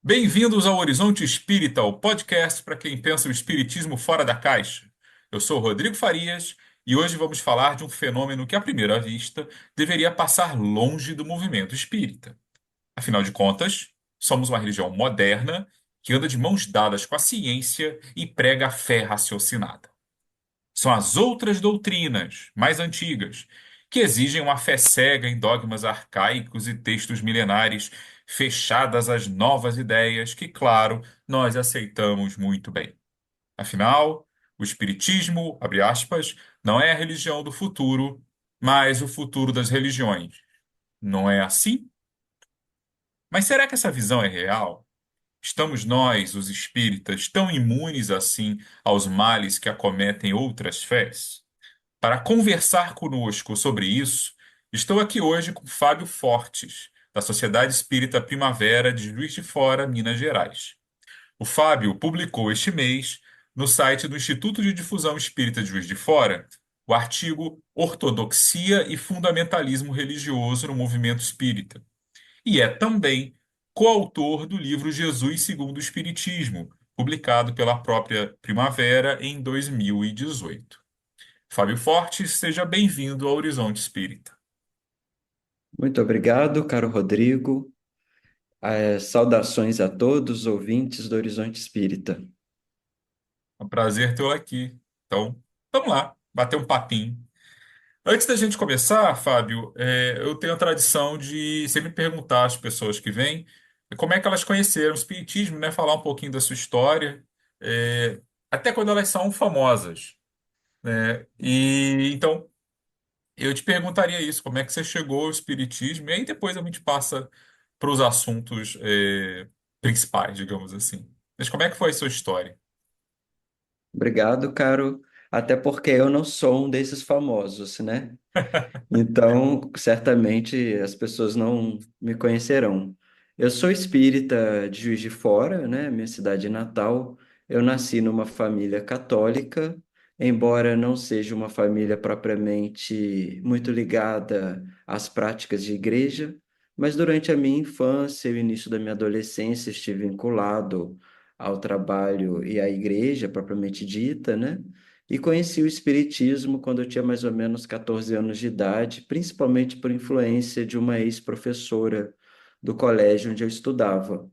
Bem-vindos ao Horizonte Espírita, o podcast para quem pensa o espiritismo fora da caixa. Eu sou o Rodrigo Farias e hoje vamos falar de um fenômeno que, à primeira vista, deveria passar longe do movimento espírita. Afinal de contas, somos uma religião moderna que anda de mãos dadas com a ciência e prega a fé raciocinada. São as outras doutrinas, mais antigas, que exigem uma fé cega em dogmas arcaicos e textos milenares, fechadas às novas ideias que, claro, nós aceitamos muito bem. Afinal, o Espiritismo, abre aspas, não é a religião do futuro, mas o futuro das religiões. Não é assim? Mas será que essa visão é real? Estamos nós, os espíritas, tão imunes assim aos males que acometem outras fés? Para conversar conosco sobre isso, estou aqui hoje com Fábio Fortes, da Sociedade Espírita Primavera de Juiz de Fora, Minas Gerais. O Fábio publicou este mês, no site do Instituto de Difusão Espírita de Juiz de Fora, o artigo Ortodoxia e Fundamentalismo Religioso no Movimento Espírita. E é também coautor do livro Jesus segundo o Espiritismo, publicado pela própria Primavera em 2018. Fábio Fortes, seja bem-vindo ao Horizonte Espírita. Muito obrigado, caro Rodrigo. Saudações a todos os ouvintes do Horizonte Espírita. É um prazer tê-lo aqui. Então, vamos lá, bater um papinho. Antes da gente começar, Fábio, eu tenho a tradição de sempre perguntar às pessoas que vêm como é que elas conheceram o Espiritismo, né? Falar um pouquinho da sua história, até quando elas são famosas, né? E então eu te perguntaria isso, como é que você chegou ao Espiritismo, e aí depois a gente passa para os assuntos, principais, digamos assim. Mas como é que foi a sua história? Obrigado, caro. Até porque eu não sou um desses famosos, né? Então, certamente as pessoas não me conhecerão. Eu sou espírita de Juiz de Fora, né? Minha cidade natal. Eu nasci numa família católica, embora não seja uma família propriamente muito ligada às práticas de igreja, mas durante a minha infância e o início da minha adolescência estive vinculado ao trabalho e à igreja propriamente dita, né? E conheci o Espiritismo quando eu tinha mais ou menos 14 anos de idade, principalmente por influência de uma ex-professora do colégio onde eu estudava.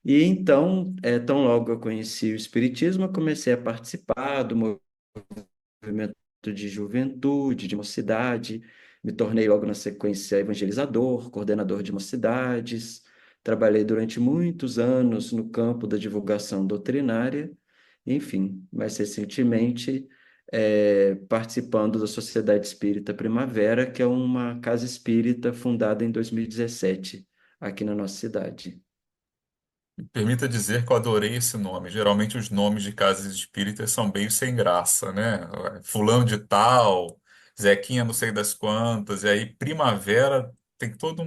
E então, tão logo eu conheci o Espiritismo, eu comecei a participar do movimento de juventude, de mocidade, me tornei logo na sequência evangelizador, coordenador de mocidades, trabalhei durante muitos anos no campo da divulgação doutrinária, enfim, mais recentemente participando da Sociedade Espírita Primavera, que é uma casa espírita fundada em 2017, aqui na nossa cidade. Me permita dizer que eu adorei esse nome. Geralmente os nomes de casas espíritas são bem sem graça, né? Fulano de tal, Zequinha não sei das quantas, e aí Primavera tem todo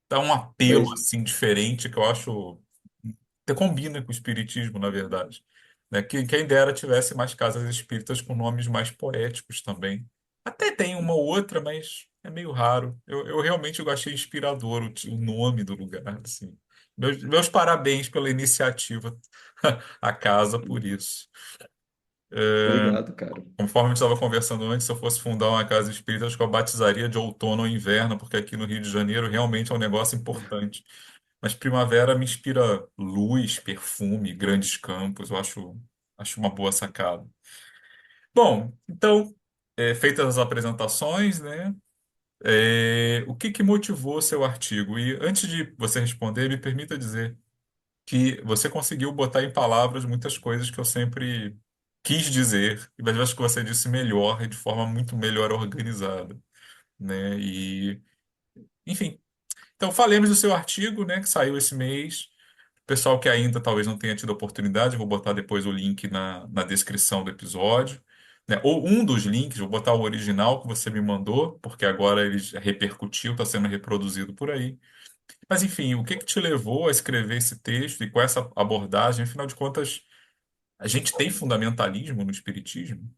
dá um apelo Pois, assim diferente que eu acho que combina com o espiritismo, na verdade. Né? Que quem dera tivesse mais casas espíritas com nomes mais poéticos também. Até tem uma ou outra, mas é meio raro. Eu realmente achei inspirador o nome do lugar, assim. Meus parabéns pela iniciativa, a casa, por isso. obrigado, cara. Conforme a gente estava conversando antes, se eu fosse fundar uma casa espírita, acho que eu batizaria de outono ou inverno, porque aqui no Rio de Janeiro realmente é um negócio importante. Mas primavera me inspira luz, perfume, grandes campos. Acho uma boa sacada. Bom, então, feitas as apresentações, né? O que que motivou seu artigo? E antes de você responder, me permita dizer que você conseguiu botar em palavras muitas coisas que eu sempre quis dizer, mas eu acho que você disse melhor e de forma muito melhor organizada, né? E, enfim, então falemos do seu artigo, né, que saiu esse mês. Pessoal que ainda talvez não tenha tido a oportunidade, vou botar depois o link na descrição do episódio, né? Ou um dos links, vou botar o original que você me mandou, porque agora ele já repercutiu, está sendo reproduzido por aí. Mas enfim, o que que te levou a escrever esse texto e com essa abordagem? Afinal de contas, a gente tem fundamentalismo no Espiritismo?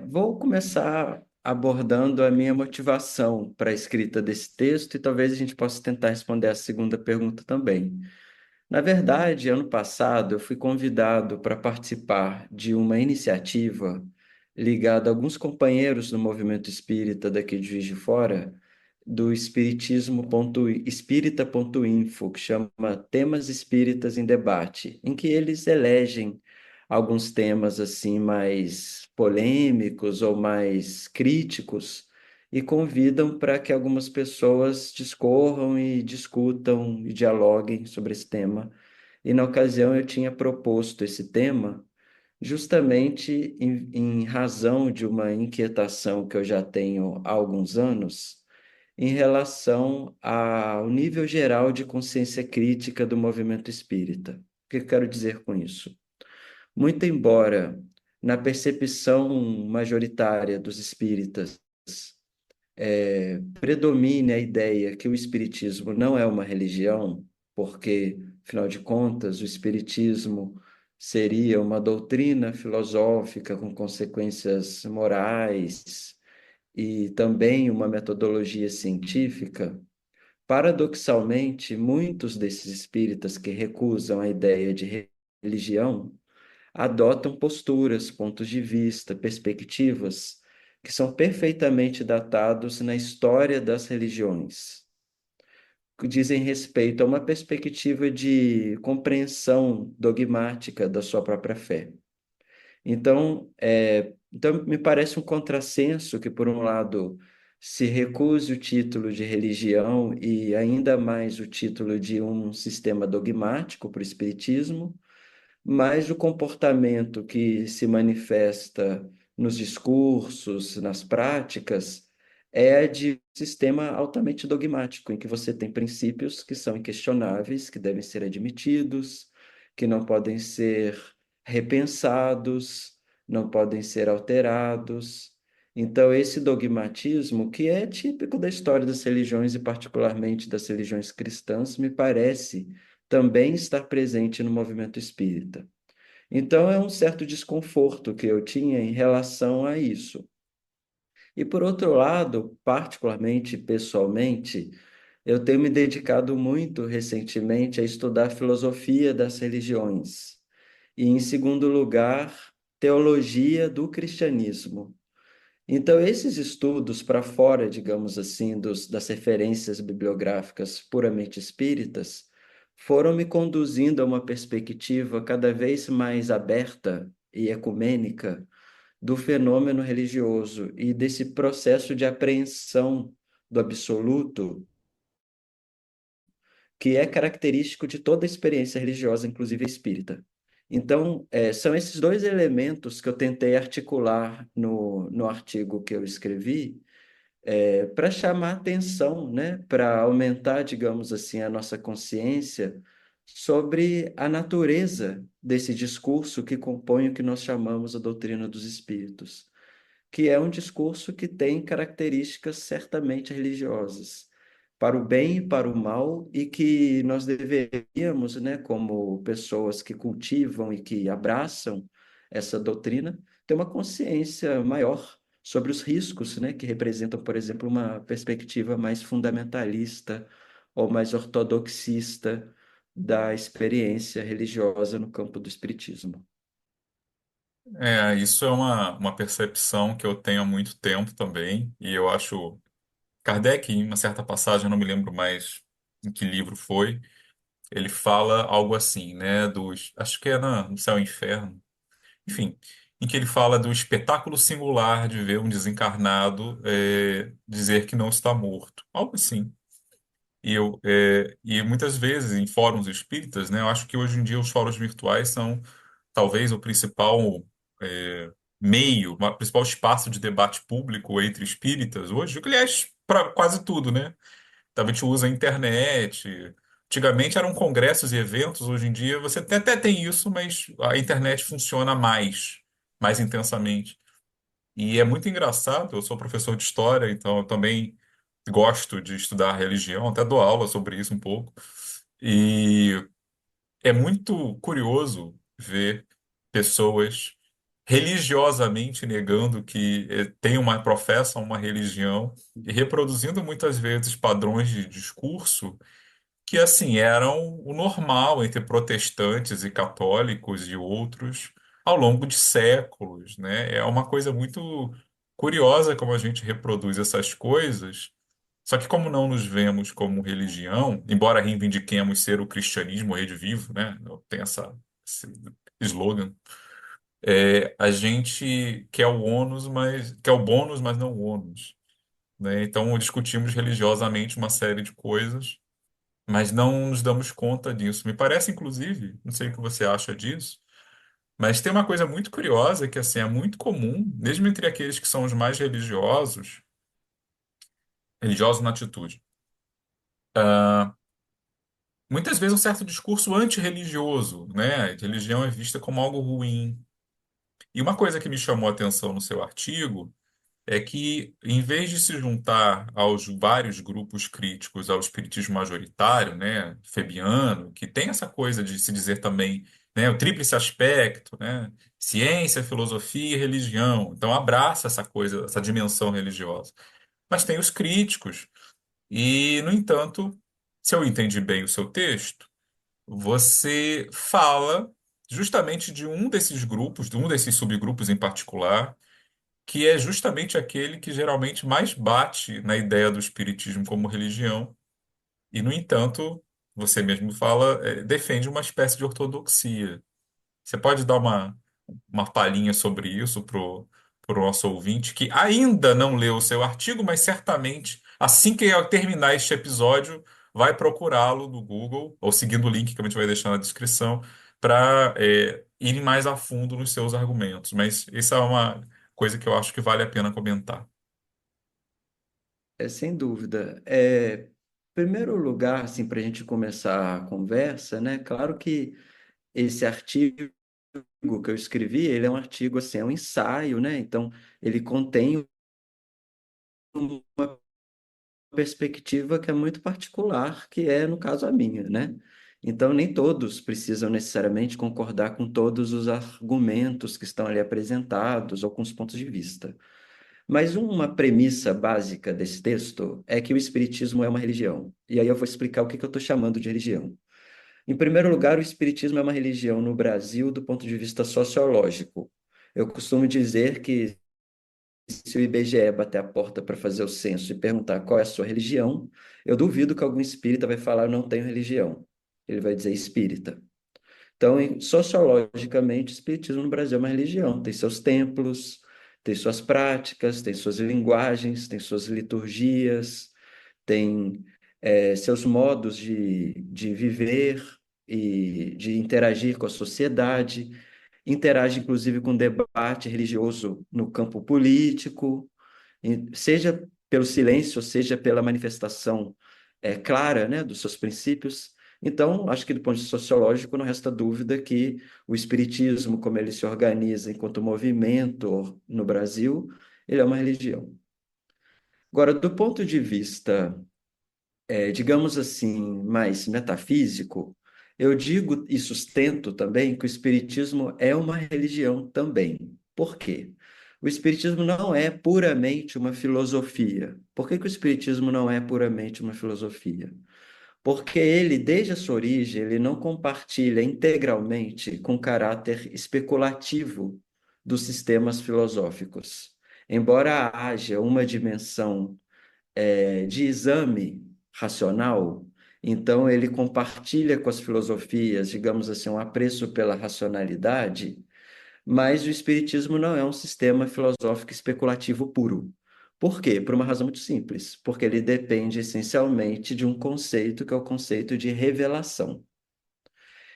Vou começar abordando a minha motivação para a escrita desse texto e talvez a gente possa tentar responder a segunda pergunta também. Na verdade, ano passado eu fui convidado para participar de uma iniciativa ligada a alguns companheiros do movimento espírita daqui de Juiz de Fora, do espírita.info, que chama Temas Espíritas em Debate, em que eles elegem alguns temas assim mais polêmicos ou mais críticos e convidam para que algumas pessoas discorram e discutam e dialoguem sobre esse tema. E na ocasião eu tinha proposto esse tema justamente em razão de uma inquietação que eu já tenho há alguns anos em relação ao nível geral de consciência crítica do movimento espírita. O que eu quero dizer com isso? Muito embora na percepção majoritária dos espíritas predomine a ideia que o espiritismo não é uma religião, porque, afinal de contas, o espiritismo seria uma doutrina filosófica com consequências morais e também uma metodologia científica. Paradoxalmente, muitos desses espíritas que recusam a ideia de religião adotam posturas, pontos de vista, perspectivas que são perfeitamente datados na história das religiões, que dizem respeito a uma perspectiva de compreensão dogmática da sua própria fé. Então, me parece um contrassenso que, por um lado, se recuse o título de religião e ainda mais o título de um sistema dogmático para o espiritismo, mas o comportamento que se manifesta nos discursos, nas práticas, é de um sistema altamente dogmático, em que você tem princípios que são inquestionáveis, que devem ser admitidos, que não podem ser repensados, não podem ser alterados. Então, esse dogmatismo, que é típico da história das religiões e particularmente das religiões cristãs, me parece também estar presente no movimento espírita. Então, é um certo desconforto que eu tinha em relação a isso. E, por outro lado, particularmente, pessoalmente, eu tenho me dedicado muito recentemente a estudar a filosofia das religiões. E, em segundo lugar, teologia do cristianismo. Então, esses estudos para fora, digamos assim, das referências bibliográficas puramente espíritas, foram me conduzindo a uma perspectiva cada vez mais aberta e ecumênica do fenômeno religioso e desse processo de apreensão do absoluto que é característico de toda experiência religiosa, inclusive espírita. Então, são esses dois elementos que eu tentei articular no artigo que eu escrevi, para chamar atenção, né? Para aumentar, digamos assim, a nossa consciência sobre a natureza desse discurso que compõe o que nós chamamos a doutrina dos espíritos, que é um discurso que tem características certamente religiosas, para o bem e para o mal, e que nós deveríamos, né, como pessoas que cultivam e que abraçam essa doutrina, ter uma consciência maior sobre os riscos, né, que representam, por exemplo, uma perspectiva mais fundamentalista ou mais ortodoxista da experiência religiosa no campo do espiritismo. Isso é uma percepção que eu tenho há muito tempo também, e eu acho Kardec, em uma certa passagem, eu não me lembro mais em que livro foi, ele fala algo assim, né, acho que é no Céu e Inferno, enfim, em que ele fala do espetáculo singular de ver um desencarnado dizer que não está morto, algo assim. E muitas vezes em fóruns espíritas, né, eu acho que hoje em dia os fóruns virtuais são talvez o principal é, meio, o principal espaço de debate público entre espíritas hoje, que, aliás, para quase tudo, né? Então, a gente usa a internet. Antigamente eram congressos e eventos, hoje em dia você até tem isso, mas a internet funciona mais intensamente. E é muito engraçado, eu sou professor de história, então eu também gosto de estudar religião, até dou aula sobre isso um pouco. E é muito curioso ver pessoas religiosamente negando que tem uma professam uma religião e reproduzindo muitas vezes padrões de discurso que assim eram o normal entre protestantes e católicos e outros ao longo de séculos, né? É uma coisa muito curiosa como a gente reproduz essas coisas. Só que como não nos vemos como religião, embora reivindiquemos ser o cristianismo redivivo, né? Tem esse slogan. A gente quer o ônus, mas quer o bônus, mas não o ônus, né? Então discutimos religiosamente uma série de coisas, mas não nos damos conta disso. Me parece, inclusive, não sei o que você acha disso, mas tem uma coisa muito curiosa que assim é muito comum, mesmo entre aqueles que são os mais religiosos, religiosos na atitude. Muitas vezes um certo discurso antirreligioso, né? Religião é vista como algo ruim. E uma coisa que me chamou a atenção no seu artigo é que, em vez de se juntar aos vários grupos críticos ao espiritismo majoritário, né, febiano, que tem essa coisa de se dizer também, né, o tríplice aspecto, né, ciência, filosofia e religião, então abraça essa coisa, essa dimensão religiosa. Mas tem os críticos, e, no entanto, se eu entendi bem o seu texto, você fala justamente de um desses grupos, de um desses subgrupos em particular, que é justamente aquele que geralmente mais bate na ideia do espiritismo como religião, e, no entanto, você mesmo fala, defende uma espécie de ortodoxia. Você pode dar uma palhinha sobre isso para o nosso ouvinte que ainda não leu o seu artigo, mas certamente, assim que eu terminar este episódio, vai procurá-lo no Google, ou seguindo o link que a gente vai deixar na descrição, para ir mais a fundo nos seus argumentos. Mas essa é uma coisa que eu acho que vale a pena comentar. Sem dúvida. Em primeiro lugar, assim, para a gente começar a conversa, né? Claro que esse artigo que eu escrevi, ele é um artigo, assim, é um ensaio, né? Então, ele contém uma perspectiva que é muito particular, que é, no caso, a minha, né? Então, nem todos precisam necessariamente concordar com todos os argumentos que estão ali apresentados ou com os pontos de vista. Mas uma premissa básica desse texto é que o Espiritismo é uma religião. E aí eu vou explicar o que que eu estou chamando de religião. Em primeiro lugar, o Espiritismo é uma religião no Brasil do ponto de vista sociológico. Eu costumo dizer que se o IBGE bater a porta para fazer o censo e perguntar qual é a sua religião, eu duvido que algum espírita vai falar, eu não tenho religião. Ele vai dizer espírita. Então, sociologicamente, o espiritismo no Brasil é uma religião, tem seus templos, tem suas práticas, tem suas linguagens, tem suas liturgias, tem seus modos de viver e de interagir com a sociedade, interage inclusive com o debate religioso no campo político, seja pelo silêncio, seja pela manifestação clara, né, dos seus princípios. Então, acho que do ponto de vista sociológico, não resta dúvida que o espiritismo, como ele se organiza enquanto movimento no Brasil, ele é uma religião. Agora, do ponto de vista, digamos assim, mais metafísico, eu digo e sustento também que o espiritismo é uma religião também. Por quê? O espiritismo não é puramente uma filosofia. Por que que o espiritismo não é puramente uma filosofia? Porque ele, desde a sua origem, ele não compartilha integralmente com o caráter especulativo dos sistemas filosóficos. Embora haja uma dimensão de exame racional, então ele compartilha com as filosofias, digamos assim, um apreço pela racionalidade, mas o espiritismo não é um sistema filosófico especulativo puro. Por quê? Por uma razão muito simples, porque ele depende essencialmente de um conceito que é o conceito de revelação.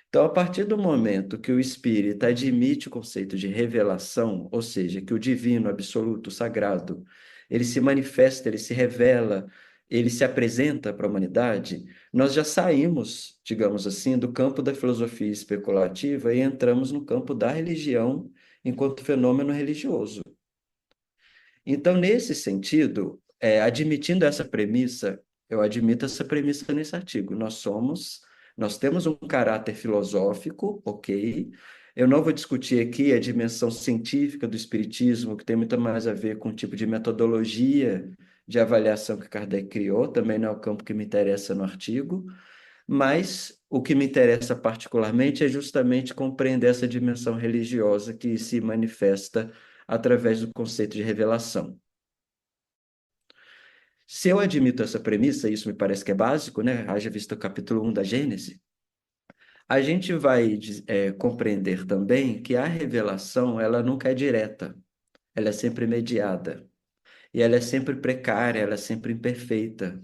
Então, a partir do momento que o espírita admite o conceito de revelação, ou seja, que o divino, absoluto, sagrado, ele se manifesta, ele se revela, ele se apresenta para a humanidade, nós já saímos, digamos assim, do campo da filosofia especulativa e entramos no campo da religião enquanto fenômeno religioso. Então, nesse sentido, admitindo essa premissa, eu admito essa premissa nesse artigo. Nós temos um caráter filosófico, ok, Eu não vou discutir aqui a dimensão científica do espiritismo, que tem muito mais a ver com o tipo de metodologia de avaliação que Kardec criou, também não é o campo que me interessa no artigo, mas o que me interessa particularmente é justamente compreender essa dimensão religiosa que se manifesta através do conceito de revelação. Se eu admito essa premissa, isso me parece que é básico, né? Haja visto o capítulo 1 da Gênesis, a gente vai compreender também que a revelação, ela nunca é direta, ela é sempre mediada, e ela é sempre precária, ela é sempre imperfeita,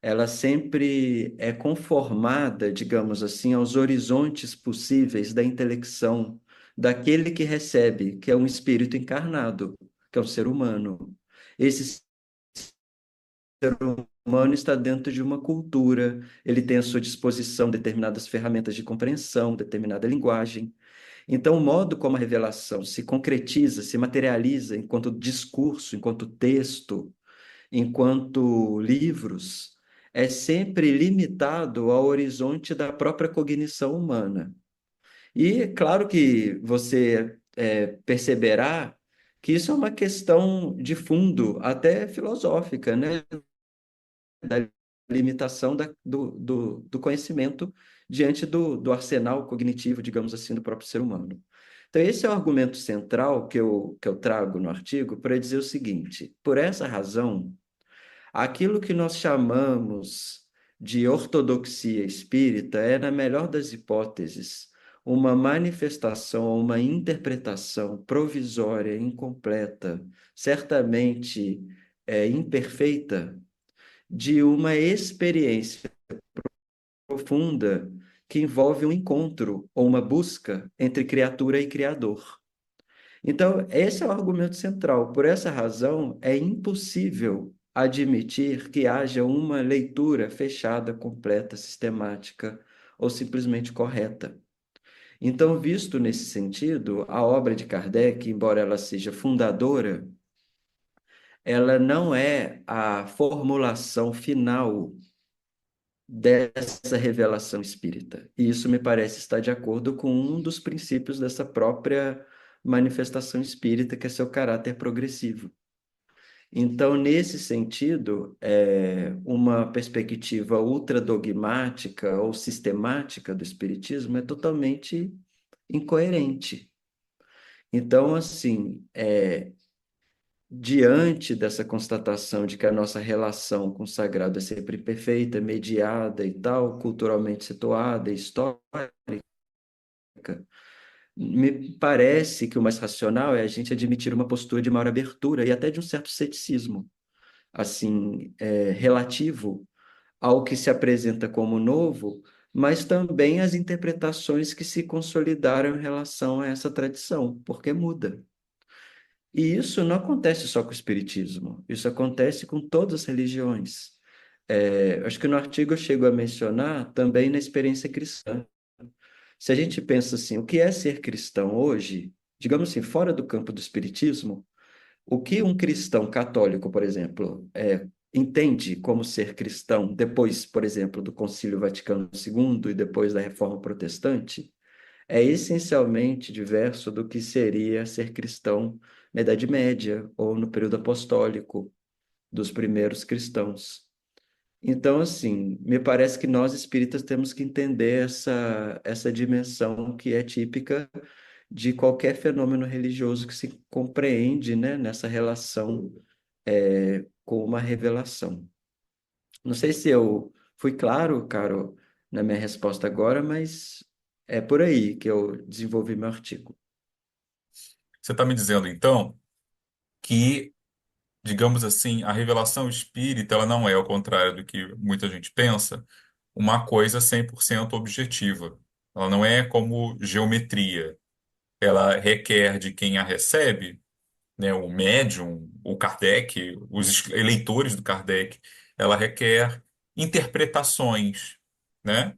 ela sempre é conformada, digamos assim, aos horizontes possíveis da intelecção daquele que recebe, que é um espírito encarnado, que é um ser humano. Esse ser humano está dentro de uma cultura, ele tem à sua disposição determinadas ferramentas de compreensão, determinada linguagem. Então, o modo como a revelação se concretiza, se materializa enquanto discurso, enquanto texto, enquanto livros, é sempre limitado ao horizonte da própria cognição humana. E claro que você perceberá que isso é uma questão de fundo, até filosófica, né? Da limitação do conhecimento diante do arsenal cognitivo, digamos assim, do próprio ser humano. Então, esse é o argumento central que eu trago no artigo para dizer o seguinte: por essa razão, aquilo que nós chamamos de ortodoxia espírita é, na melhor das hipóteses, uma manifestação ou uma interpretação provisória, incompleta, certamente imperfeita de uma experiência profunda que envolve um encontro ou uma busca entre criatura e criador. Então, esse é o argumento central. Por essa razão, é impossível admitir que haja uma leitura fechada, completa, sistemática ou simplesmente correta. Então, visto nesse sentido, a obra de Kardec, embora ela seja fundadora, ela não é a formulação final dessa revelação espírita. E isso me parece estar de acordo com um dos princípios dessa própria manifestação espírita, que é seu caráter progressivo. Então, nesse sentido, uma perspectiva ultradogmática ou sistemática do espiritismo é totalmente incoerente. Então, assim, diante dessa constatação de que a nossa relação com o sagrado é sempre perfeita, mediada e tal, culturalmente situada, histórica, me parece que o mais racional é a gente admitir uma postura de maior abertura e até de um certo ceticismo, assim, relativo ao que se apresenta como novo, mas também às interpretações que se consolidaram em relação a essa tradição, porque muda. E isso não acontece só com o espiritismo, isso acontece com todas as religiões. Acho que no artigo eu chego a mencionar também na experiência cristã. Se a gente pensa assim, o que é ser cristão hoje, digamos assim, fora do campo do espiritismo, o que um cristão católico, por exemplo, entende como ser cristão depois, por exemplo, do Concílio Vaticano II e depois da Reforma Protestante, é essencialmente diverso do que seria ser cristão na Idade Média ou no período apostólico dos primeiros cristãos. Então, assim, me parece que nós espíritas temos que entender essa dimensão que é típica de qualquer fenômeno religioso que se compreende, né, nessa relação com uma revelação. Não sei se eu fui claro, Caro, na minha resposta agora, mas é por aí que eu desenvolvi meu artigo. Você está me dizendo, então, que, digamos assim, a revelação espírita, ela não é, ao contrário do que muita gente pensa, uma coisa 100% objetiva. Ela não é como geometria. Ela requer de quem a recebe, né, o médium, o Kardec, os eleitores do Kardec, ela requer interpretações, né?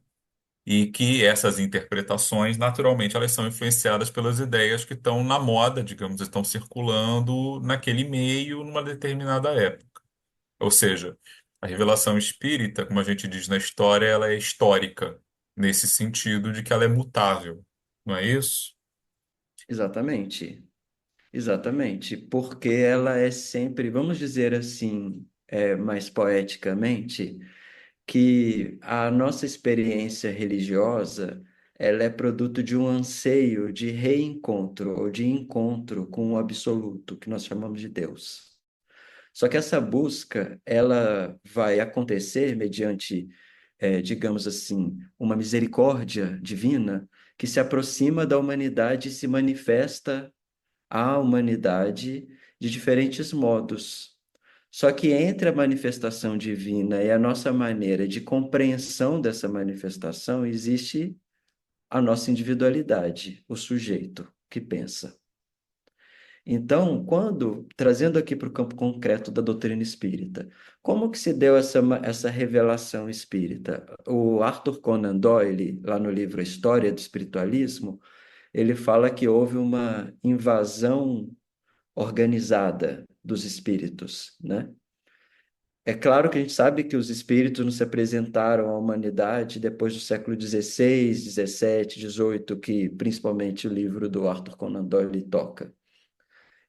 E que essas interpretações, naturalmente, elas são influenciadas pelas ideias que estão na moda, digamos, estão circulando naquele meio numa determinada época. Ou seja, a revelação espírita, como a gente diz na história, ela é histórica, nesse sentido de que ela é mutável, não é isso? Exatamente. Exatamente. Porque ela é sempre, vamos dizer assim, mais poeticamente, que a nossa experiência religiosa, ela é produto de um anseio de reencontro ou de encontro com o absoluto, que nós chamamos de Deus. Só que essa busca, ela vai acontecer mediante, digamos assim, uma misericórdia divina que se aproxima da humanidade e se manifesta à humanidade de diferentes modos. Só que entre a manifestação divina e a nossa maneira de compreensão dessa manifestação, existe a nossa individualidade, o sujeito que pensa. Então, trazendo aqui para o campo concreto da doutrina espírita, como que se deu essa revelação espírita? O Arthur Conan Doyle, lá no livro A História do Espiritualismo, ele fala que houve uma invasão organizada dos espíritos, né? É claro que a gente sabe que os espíritos não se apresentaram à humanidade depois do século XVI, XVII, XVIII, que principalmente o livro do Arthur Conan Doyle toca.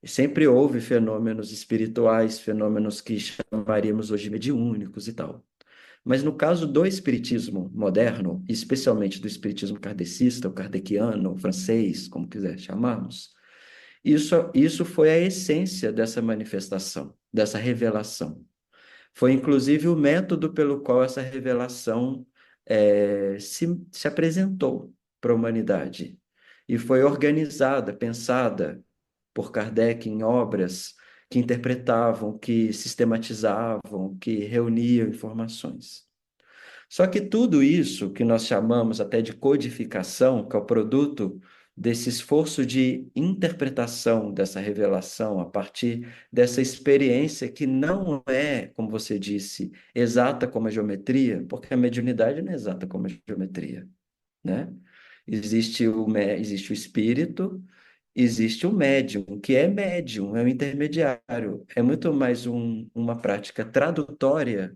E sempre houve fenômenos espirituais, fenômenos que chamaríamos hoje mediúnicos e tal. Mas no caso do espiritismo moderno, especialmente do espiritismo kardecista, o kardeciano, o francês, como quiser chamarmos, isso foi a essência dessa manifestação, dessa revelação. Foi inclusive o método pelo qual essa revelação se apresentou para a humanidade. E foi organizada, pensada por Kardec em obras que interpretavam, que sistematizavam, que reuniam informações. Só que tudo isso que nós chamamos até de codificação, que é o produto desse esforço de interpretação dessa revelação a partir dessa experiência que não é, como você disse, exata como a geometria, porque a mediunidade não é exata como a geometria, né? Existe o espírito, existe o médium, que é médium, é o intermediário, é muito mais uma prática tradutória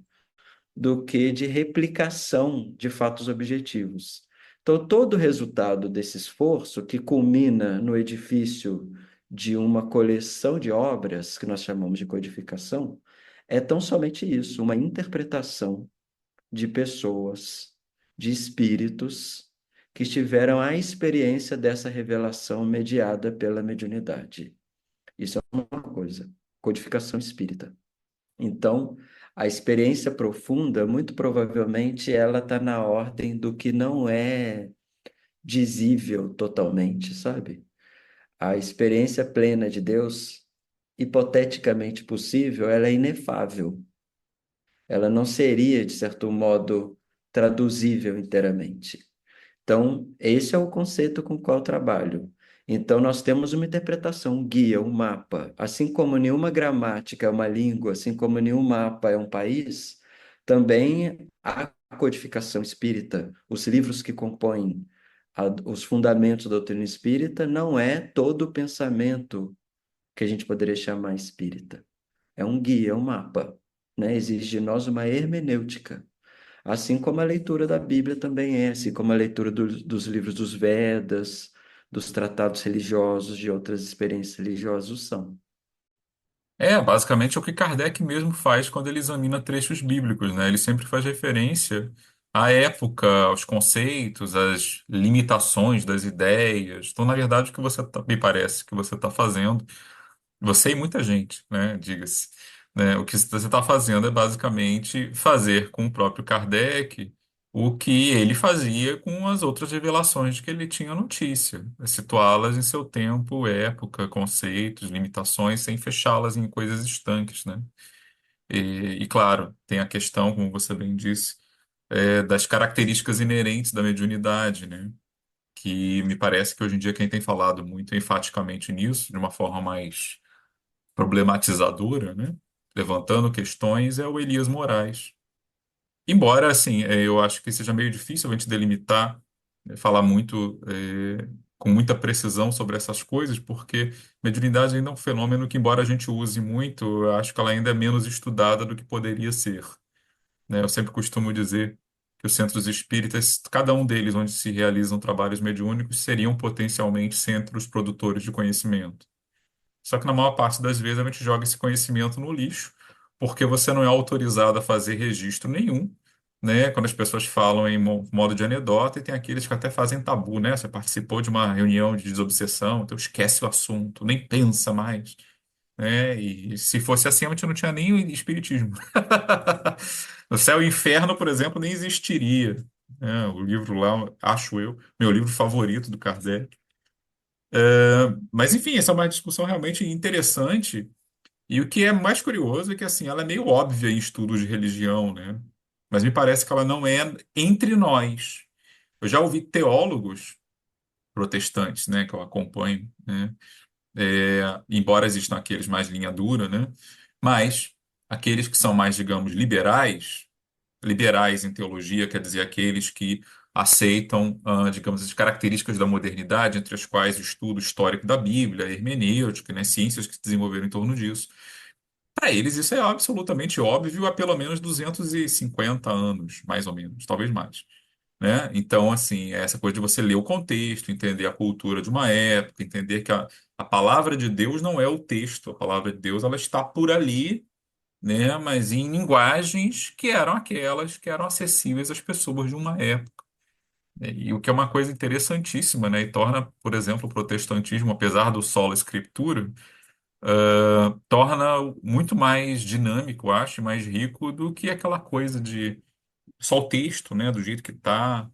do que de replicação de fatos objetivos. Então, todo o resultado desse esforço, que culmina no edifício de uma coleção de obras, que nós chamamos de codificação, é tão somente isso, uma interpretação de pessoas, de espíritos, que tiveram a experiência dessa revelação mediada pela mediunidade. Isso é uma coisa, codificação espírita. Então, a experiência profunda, muito provavelmente, ela está na ordem do que não é dizível totalmente, sabe? A experiência plena de Deus, hipoteticamente possível, ela é inefável. Ela não seria, de certo modo, traduzível inteiramente. Então, esse é o conceito com o qual eu trabalho. Então, nós temos uma interpretação, um guia, um mapa. Assim como nenhuma gramática é uma língua, assim como nenhum mapa é um país, também a codificação espírita, os livros que compõem os fundamentos da doutrina espírita, não é todo o pensamento que a gente poderia chamar espírita. É um guia, é um mapa, né? Exige de nós uma hermenêutica. Assim como a leitura da Bíblia também é, assim como a leitura dos livros dos Vedas, dos tratados religiosos, de outras experiências religiosas são. É, basicamente é o que Kardec mesmo faz quando ele examina trechos bíblicos, né? Ele sempre faz referência à época, aos conceitos, às limitações das ideias. Então, na verdade, o que me parece que você está fazendo, você e muita gente, né? Diga-se, né? O que você está fazendo é basicamente fazer com o próprio Kardec o que ele fazia com as outras revelações que ele tinha notícia, é situá-las em seu tempo, época, conceitos, limitações, sem fechá-las em coisas estanques, né? E, claro, tem a questão, como você bem disse, das características inerentes da mediunidade, né? Que me parece que hoje em dia quem tem falado muito enfaticamente nisso, de uma forma mais problematizadora, né? Levantando questões, é o Elias Moraes. Embora, assim, eu acho que seja meio difícil a gente delimitar, falar muito, com muita precisão sobre essas coisas, porque mediunidade ainda é um fenômeno que, embora a gente use muito, eu acho que ela ainda é menos estudada do que poderia ser, né? Eu sempre costumo dizer que os centros espíritas, cada um deles onde se realizam trabalhos mediúnicos, seriam potencialmente centros produtores de conhecimento. Só que na maior parte das vezes a gente joga esse conhecimento no lixo, porque você não é autorizado a fazer registro nenhum, né? Quando as pessoas falam em modo de anedota, e tem aqueles que até fazem tabu, né? Você participou de uma reunião de desobsessão, então esquece o assunto, nem pensa mais, né? E se fosse assim, a gente não tinha nem o espiritismo. O céu e o inferno, por exemplo, nem existiria, né? O livro lá, acho eu, meu livro favorito do Kardec. Mas enfim, essa é uma discussão realmente interessante. E o que é mais curioso é que assim, ela é meio óbvia em estudos de religião, né? Mas me parece que ela não é entre nós. Eu já ouvi teólogos protestantes, né, que eu acompanho, né? Embora existam aqueles mais linha dura, né? Mas aqueles que são mais, digamos, liberais, liberais em teologia, quer dizer, aqueles que aceitam, digamos, as características da modernidade, entre as quais o estudo histórico da Bíblia, a hermenêutica, né, ciências que se desenvolveram em torno disso. Para eles, isso é absolutamente óbvio há pelo menos 250 anos, mais ou menos, talvez mais. Né? Então, assim, essa coisa de você ler o contexto, entender a cultura de uma época, entender que a palavra de Deus não é o texto, a palavra de Deus ela está por ali, né? Mas em linguagens que eram aquelas que eram acessíveis às pessoas de uma época. Né? E o que é uma coisa interessantíssima, né? E torna, por exemplo, o protestantismo, apesar do sola escritura, torna muito mais dinâmico, eu acho, e mais rico do que aquela coisa de só o texto, né? Do jeito que está,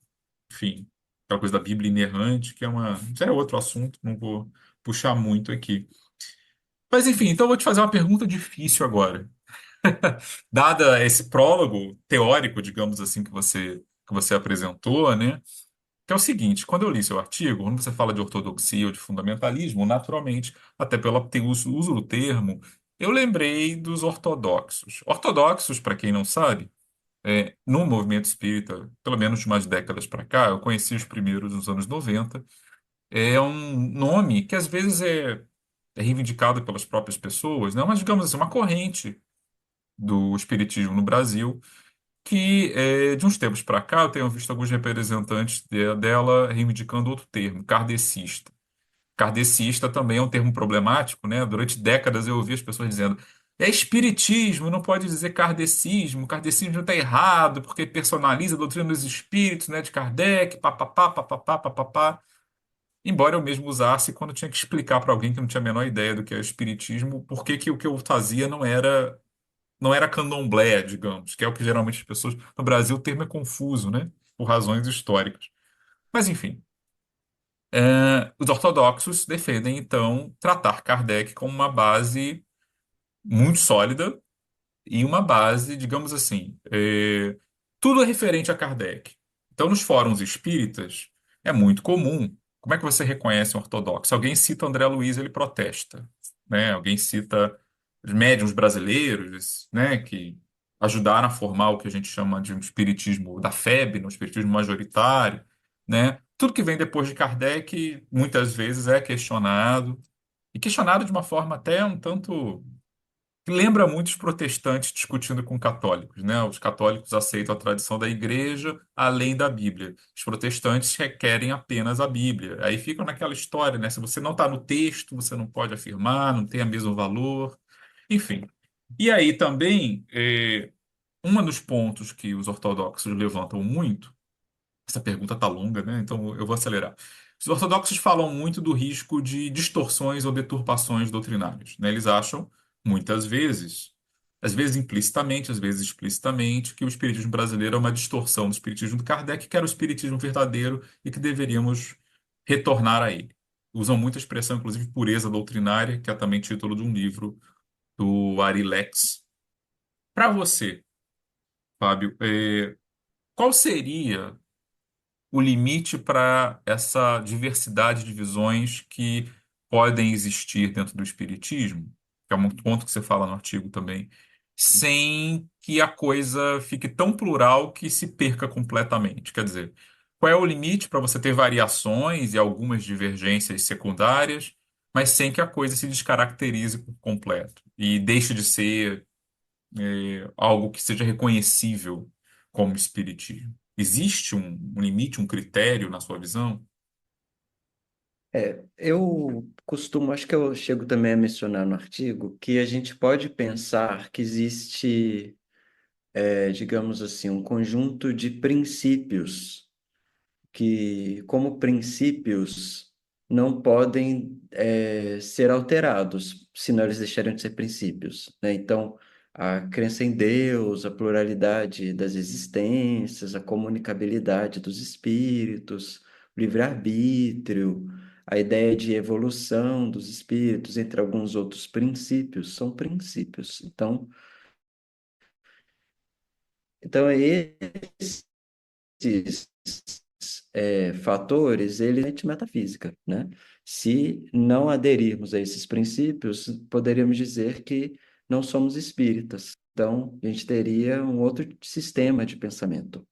enfim, aquela coisa da Bíblia inerrante, que é uma, já é outro assunto, não vou puxar muito aqui. Mas enfim, então eu vou te fazer uma pergunta difícil agora. Dada esse prólogo teórico, digamos assim, que você apresentou, né? Que é o seguinte, quando eu li seu artigo, quando você fala de ortodoxia ou de fundamentalismo, naturalmente, até pelo ter uso do termo, eu lembrei dos ortodoxos. Ortodoxos, para quem não sabe, no movimento espírita, pelo menos de umas décadas para cá, eu conheci os primeiros nos anos 90, é um nome que às vezes é reivindicado pelas próprias pessoas, né? Mas, digamos assim, uma corrente do espiritismo no Brasil que de uns tempos para cá eu tenho visto alguns representantes dela reivindicando outro termo, kardecista. Kardecista também é um termo problemático, né? Durante décadas eu ouvi as pessoas dizendo é espiritismo, não pode dizer kardecismo, kardecismo está errado porque personaliza a doutrina dos espíritos, né, de Kardec, papapá, papapá, papapá. Embora eu mesmo usasse quando tinha que explicar para alguém que não tinha a menor ideia do que é espiritismo, por que que o que eu fazia não era candomblé, digamos, que é o que geralmente as pessoas. No Brasil, o termo é confuso, né? Por razões históricas. Mas, enfim, os ortodoxos defendem, então, tratar Kardec como uma base muito sólida e uma base, digamos assim, tudo é referente a Kardec. Então, nos fóruns espíritas, é muito comum. Como é que você reconhece um ortodoxo? Alguém cita André Luiz, ele protesta, né? Alguém cita os médiuns brasileiros, né, que ajudaram a formar o que a gente chama de um espiritismo da FEB, no espiritismo majoritário, né? Tudo que vem depois de Kardec, muitas vezes é questionado, e questionado de uma forma até um tanto lembra muito os protestantes discutindo com católicos, né? Os católicos aceitam a tradição da igreja além da Bíblia. Os protestantes requerem apenas a Bíblia. Aí ficam naquela história, né? Se você não está no texto, você não pode afirmar, não tem o mesmo valor. Enfim. E aí também, um dos pontos que os ortodoxos levantam muito, essa pergunta está longa, né? Então eu vou acelerar. Os ortodoxos falam muito do risco de distorções ou deturpações doutrinárias, né? Eles acham, muitas vezes, às vezes implicitamente, às vezes explicitamente, que o espiritismo brasileiro é uma distorção do espiritismo de Kardec, que era o espiritismo verdadeiro e que deveríamos retornar a ele. Usam muita expressão, inclusive pureza doutrinária, que é também título de um livro do Ari Lex. Para você, Fábio, qual seria o limite para essa diversidade de visões que podem existir dentro do espiritismo, que é um ponto que você fala no artigo também, sem que a coisa fique tão plural que se perca completamente? Quer dizer, qual é o limite para você ter variações e algumas divergências secundárias, mas sem que a coisa se descaracterize por completo e deixe de ser algo que seja reconhecível como espiritismo? Existe um limite, um critério na sua visão? Eu costumo, acho que eu chego também a mencionar no artigo, que a gente pode pensar que existe, digamos assim, um conjunto de princípios que, como princípios, não podem ser alterados, senão eles deixariam de ser princípios, né? Então, a crença em Deus, a pluralidade das existências, a comunicabilidade dos espíritos, o livre-arbítrio, a ideia de evolução dos espíritos, entre alguns outros princípios, são princípios. Então, esses fatores, ele é metafísica, né? Se não aderirmos a esses princípios, poderíamos dizer que não somos espíritas. Então, a gente teria um outro sistema de pensamento.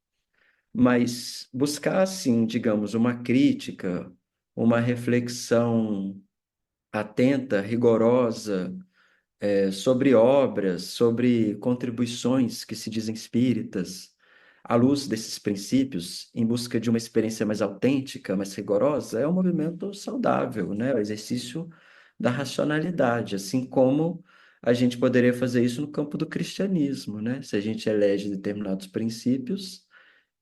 Mas buscar, assim, digamos, uma crítica, uma reflexão atenta, rigorosa, sobre obras, sobre contribuições que se dizem espíritas, à luz desses princípios, em busca de uma experiência mais autêntica, mais rigorosa, é um movimento saudável, né? O exercício da racionalidade, assim como a gente poderia fazer isso no campo do cristianismo, né? Se a gente elege determinados princípios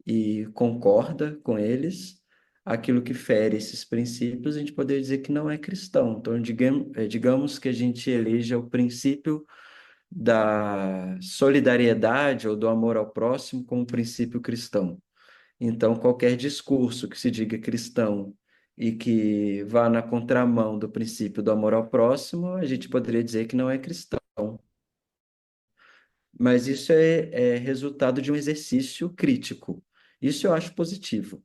e concorda com eles, aquilo que fere esses princípios, a gente poderia dizer que não é cristão. Então, digamos que a gente eleja o princípio da solidariedade ou do amor ao próximo como princípio cristão. Então, qualquer discurso que se diga cristão e que vá na contramão do princípio do amor ao próximo, a gente poderia dizer que não é cristão. Mas isso é resultado de um exercício crítico. Isso eu acho positivo.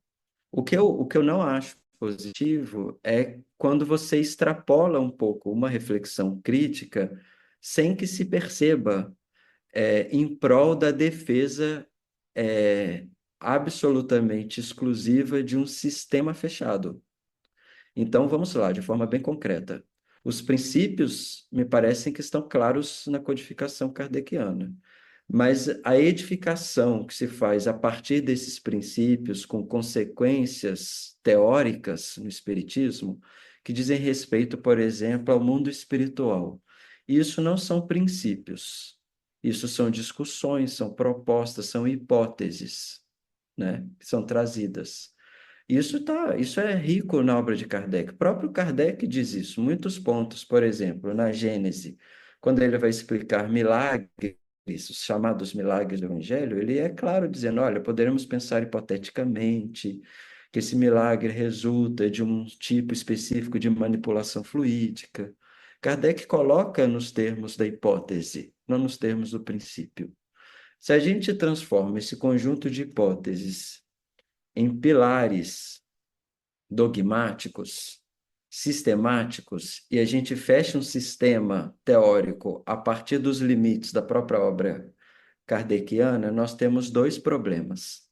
O que eu não acho positivo é quando você extrapola um pouco uma reflexão crítica sem que se perceba em prol da defesa é, absolutamente exclusiva de um sistema fechado. Então, vamos lá, de forma bem concreta. Os princípios me parecem que estão claros na codificação kardeciana, mas a edificação que se faz a partir desses princípios, com consequências teóricas no Espiritismo, que dizem respeito, por exemplo, ao mundo espiritual. Isso não são princípios, isso são discussões, são propostas, são hipóteses, né, que são trazidas. Isso é rico na obra de Kardec. O próprio Kardec diz isso. Muitos pontos, por exemplo, na Gênese, quando ele vai explicar milagres, os chamados milagres do Evangelho, ele é claro dizendo, olha, poderemos pensar hipoteticamente que esse milagre resulta de um tipo específico de manipulação fluídica. Kardec coloca nos termos da hipótese, não nos termos do princípio. Se a gente transforma esse conjunto de hipóteses em pilares dogmáticos, sistemáticos, e a gente fecha um sistema teórico a partir dos limites da própria obra kardeciana, nós temos dois problemas.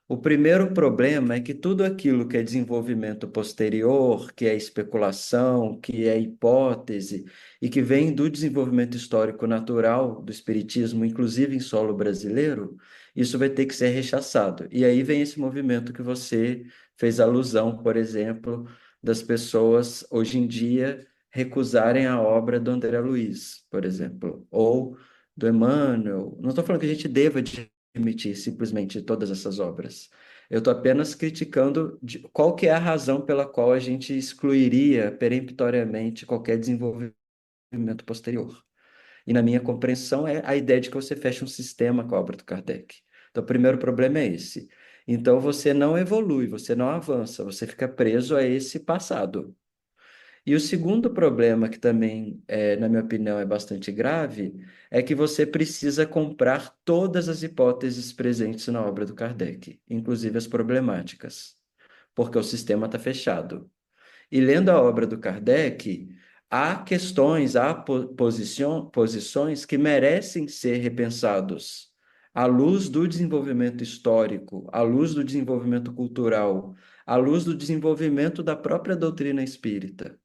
O primeiro problema é que tudo aquilo que é desenvolvimento posterior, que é especulação, que é hipótese, e que vem do desenvolvimento histórico natural do espiritismo, inclusive em solo brasileiro, isso vai ter que ser rechaçado. E aí vem esse movimento que você fez alusão, por exemplo, das pessoas hoje em dia recusarem a obra do André Luiz, por exemplo, ou do Emmanuel. Não estou falando que a gente deva admitir simplesmente todas essas obras. Eu estou apenas criticando qual que é a razão pela qual a gente excluiria peremptoriamente qualquer desenvolvimento posterior. E na minha compreensão é a ideia de que você fecha um sistema com a obra do Kardec. Então, o primeiro problema é esse. Então, você não evolui, você não avança, você fica preso a esse passado. E o segundo problema, que também, na minha opinião, é bastante grave, é que você precisa comprar todas as hipóteses presentes na obra do Kardec, inclusive as problemáticas, porque o sistema está fechado. E lendo a obra do Kardec, há questões, há posições que merecem ser repensados à luz do desenvolvimento histórico, à luz do desenvolvimento cultural, à luz do desenvolvimento da própria doutrina espírita.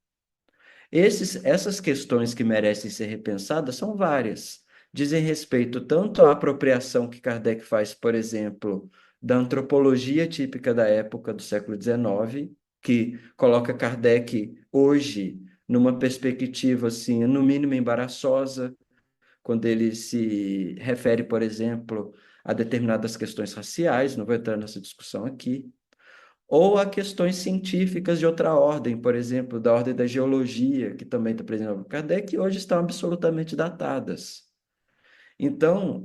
Essas questões que merecem ser repensadas são várias. Dizem respeito tanto à apropriação que Kardec faz, por exemplo, da antropologia típica da época do século XIX, que coloca Kardec hoje numa perspectiva assim, no mínimo embaraçosa, quando ele se refere, por exemplo, a determinadas questões raciais, não vou entrar nessa discussão aqui, ou a questões científicas de outra ordem, por exemplo, da ordem da geologia, que também está presente no Kardec, e hoje estão absolutamente datadas. Então,